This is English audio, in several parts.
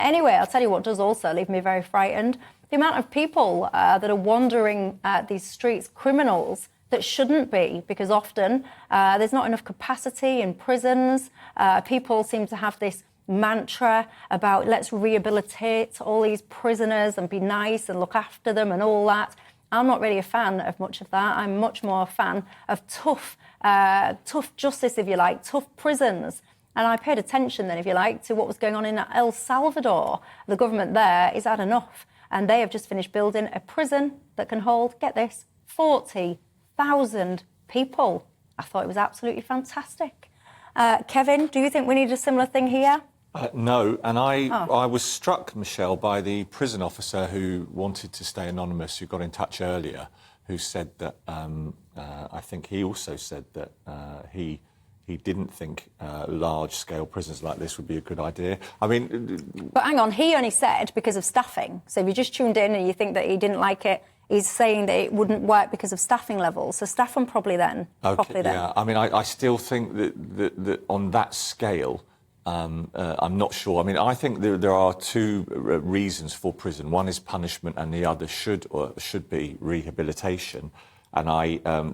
Anyway, I'll tell you what does also leave me very frightened. The amount of people that are wandering these streets, criminals that shouldn't be, because often there's not enough capacity in prisons. People seem to have this mantra about let's rehabilitate all these prisoners and be nice and look after them and all that. I'm not really a fan of much of that. I'm much more a fan of tough justice, if you like, tough prisons. And I paid attention then, if you like, to what was going on in El Salvador. The government there has had enough. And they have just finished building a prison that can hold, get this, 40,000 people. I thought it was absolutely fantastic. Kevin, do you think we need a similar thing here? No, and I was struck, Michelle, by the prison officer who wanted to stay anonymous, who got in touch earlier, who said that, I think he also said that he didn't think large-scale prisons like this would be a good idea. I mean... But hang on, he only said because of staffing. So if you just tuned in and you think that he didn't like it, he's saying that it wouldn't work because of staffing levels. So staff them properly then. Okay, yeah. I mean, I still think that on that scale, I'm not sure. I mean, I think there are two reasons for prison. One is punishment and the other should be rehabilitation. And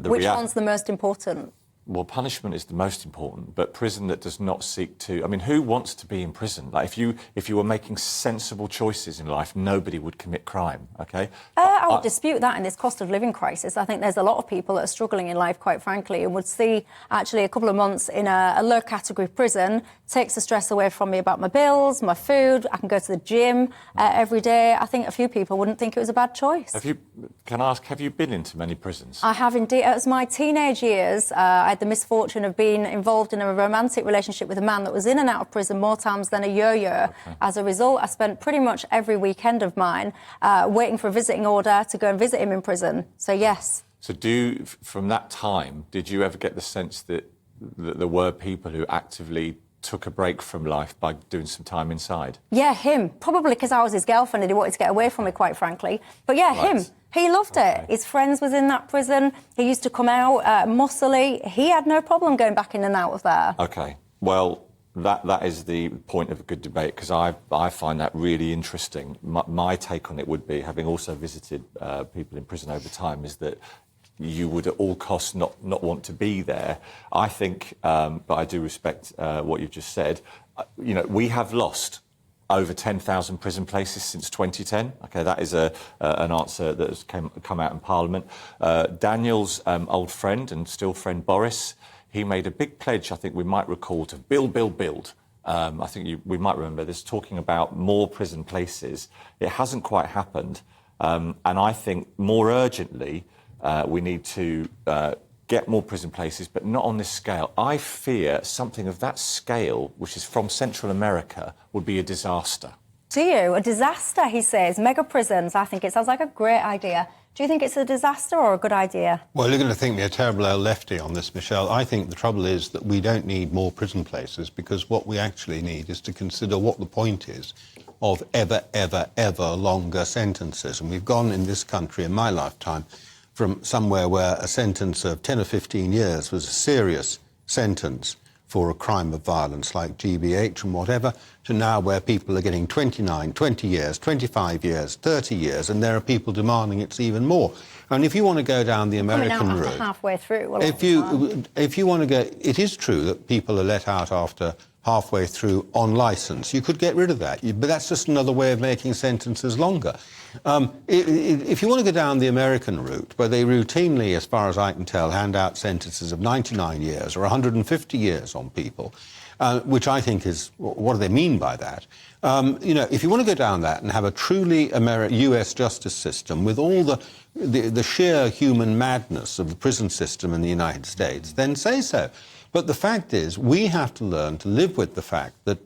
Which one's the most important? Well, punishment is the most important, but prison that does not seek to... I mean, who wants to be in prison? Like, if you were making sensible choices in life, nobody would commit crime, OK? I would dispute that in this cost of living crisis. I think there's a lot of people that are struggling in life, quite frankly, and would see actually a couple of months in a low-category prison takes the stress away from me about my bills, my food. I can go to the gym every day. I think a few people wouldn't think it was a bad choice. Can I ask, have you been into many prisons? I have indeed. As my teenage years, I had the misfortune of being involved in a romantic relationship with a man that was in and out of prison more times than a yo-yo. Okay. As a result, I spent pretty much every weekend of mine waiting for a visiting order to go and visit him in prison. So, yes. So from that time, did you ever get the sense that there were people who actively took a break from life by doing some time inside? Yeah, him. Probably because I was his girlfriend and he wanted to get away from me, quite frankly. But yeah, right. Him. He loved it. His friends was in that prison. He used to come out muscly. He had no problem going back in and out of there. OK. Well, that is the point of a good debate, because I find that really interesting. My take on it would be, having also visited people in prison over time, is that you would at all costs not want to be there. I think, but I do respect what you've just said, you know, we have lost over 10,000 prison places since 2010. OK, that is an answer that has come out in Parliament. Daniel's old friend and still friend Boris, he made a big pledge, I think we might recall, to build. I think we might remember this, talking about more prison places. It hasn't quite happened. And I think more urgently, we need to get more prison places, but not on this scale. I fear something of that scale, which is from Central America, would be a disaster. Do you? A disaster, he says. Mega prisons. I think it sounds like a great idea. Do you think it's a disaster or a good idea? Well, you're going to think me a terrible old lefty on this, Michelle. I think the trouble is that we don't need more prison places, because what we actually need is to consider what the point is of ever longer sentences. And we've gone in this country, in my lifetime, from somewhere where a sentence of 10 or 15 years was a serious sentence for a crime of violence like GBH and whatever, to now where people are getting 29, 20 years, 25 years, 30 years, and there are people demanding it's even more. And if you want to go down the American route... halfway through. If you want to go... It is true that people are let out after halfway through on licence. You could get rid of that, but that's just another way of making sentences longer. If you want to go down the American route, where they routinely, as far as I can tell, hand out sentences of 99 years or 150 years on people, which I think is, what do they mean by that? You know, if you want to go down that and have a truly US justice system with all the sheer human madness of the prison system in the United States, then say so. But the fact is, we have to learn to live with the fact that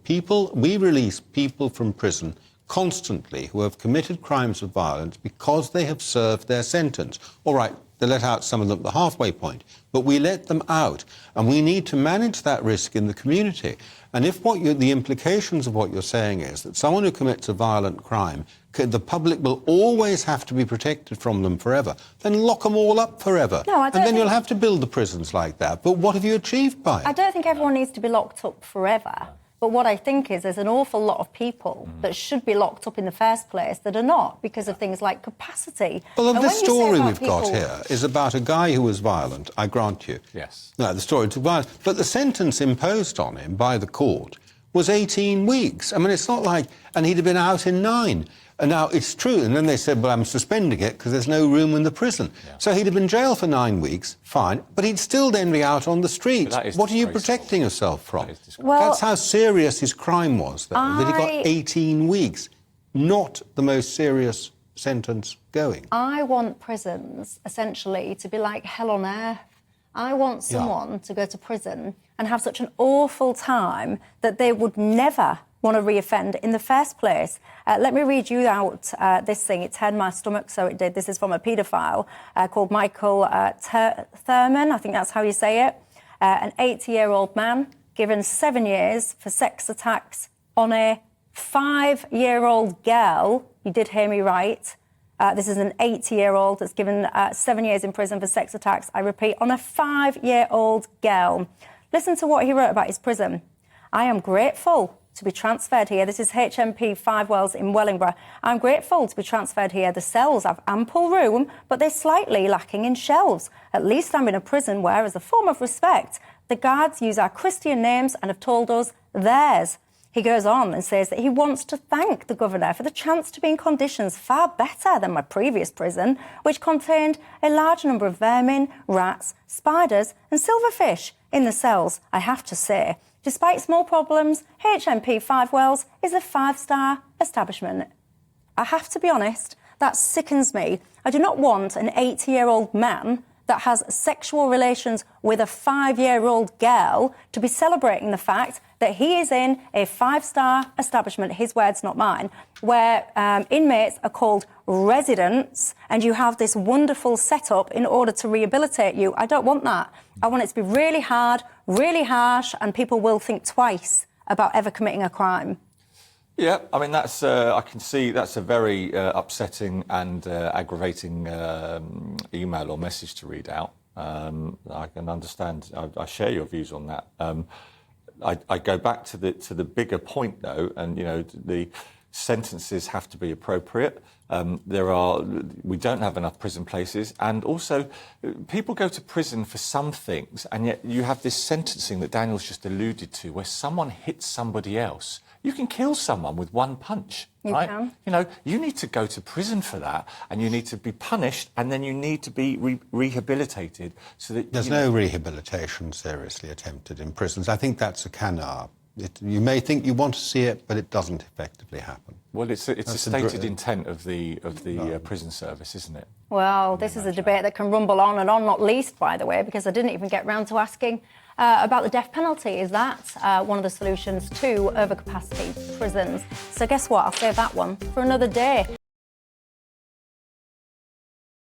we release people from prison constantly who have committed crimes of violence because they have served their sentence. All right, they let out some of them at the halfway point, but we let them out, and we need to manage that risk in the community. And if the implications of what you're saying is that someone who commits a violent crime, the public will always have to be protected from them forever, then lock them all up forever. No, I don't. And then you'll have to build the prisons like that. But what have you achieved by it? I don't think everyone needs to be locked up forever. But what I think is there's an awful lot of people that should be locked up in the first place that are not because of things like capacity. Well, And the when you say story about we've got people- here is about a guy who was violent, I grant you. Yes. No, the story was violent. But the sentence imposed on him by the court was 18 weeks. I mean, it's not like... And he'd have been out in 9. And now, it's true. And then they said, well, I'm suspending it because there's no room in the prison. Yeah. So he'd have been jailed for 9 weeks, fine, but he'd still then be out on the streets. What are you protecting yourself from? Well, that's how serious his crime was, though, that he got 18 weeks. Not the most serious sentence going. I want prisons, essentially, to be like hell on earth. I want someone to go to prison and have such an awful time that they would never want to reoffend in the first place. Let me read you out this thing. It turned my stomach, so it did. This is from a paedophile called Michael Thurman, I think that's how you say it. An 80-year-old man given 7 years for sex attacks on a 5-year-old girl. You did hear me right. This is an 80-year-old that's given 7 years in prison for sex attacks, I repeat, on a 5-year-old girl. Listen to what he wrote about his prison. I am grateful to be transferred here. This is HMP 5 Wells in Wellingborough. I'm grateful to be transferred here. The cells have ample room, but they're slightly lacking in shelves. At least I'm in a prison where, as a form of respect, the guards use our Christian names and have told us theirs. He goes on and says that he wants to thank the governor for the chance to be in conditions far better than my previous prison, which contained a large number of vermin, rats, spiders and silverfish in the cells. I have to say, despite small problems, HMP 5 Wells is a 5-star establishment. I have to be honest, that sickens me. I do not want an 80-year-old man that has sexual relations with a 5-year-old girl to be celebrating the fact that he is in a 5-star establishment, his words, not mine, where inmates are called residents and you have this wonderful setup in order to rehabilitate you. I don't want that. I want it to be really hard, really harsh, and people will think twice about ever committing a crime. Yeah, I mean, that's I can see that's a very upsetting and aggravating email or message to read out. I can understand. I share your views on that. I go back to the bigger point, though, and you know the sentences have to be appropriate. We don't have enough prison places, and also people go to prison for some things, and yet you have this sentencing that Daniel's just alluded to, where someone hits somebody else. You can kill someone with one punch, right? Can. You know, you need to go to prison for that, and you need to be punished, and then you need to be rehabilitated. So that there's no rehabilitation seriously attempted in prisons. I think that's a canard. You may think you want to see it, but it doesn't effectively happen. Well, it's a stated intent of the prison service, isn't it? Well, this is a debate that can rumble on and on, not least, by the way, because I didn't even get round to asking about the death penalty. Is that one of the solutions to overcapacity prisons? So guess what? I'll save that one for another day.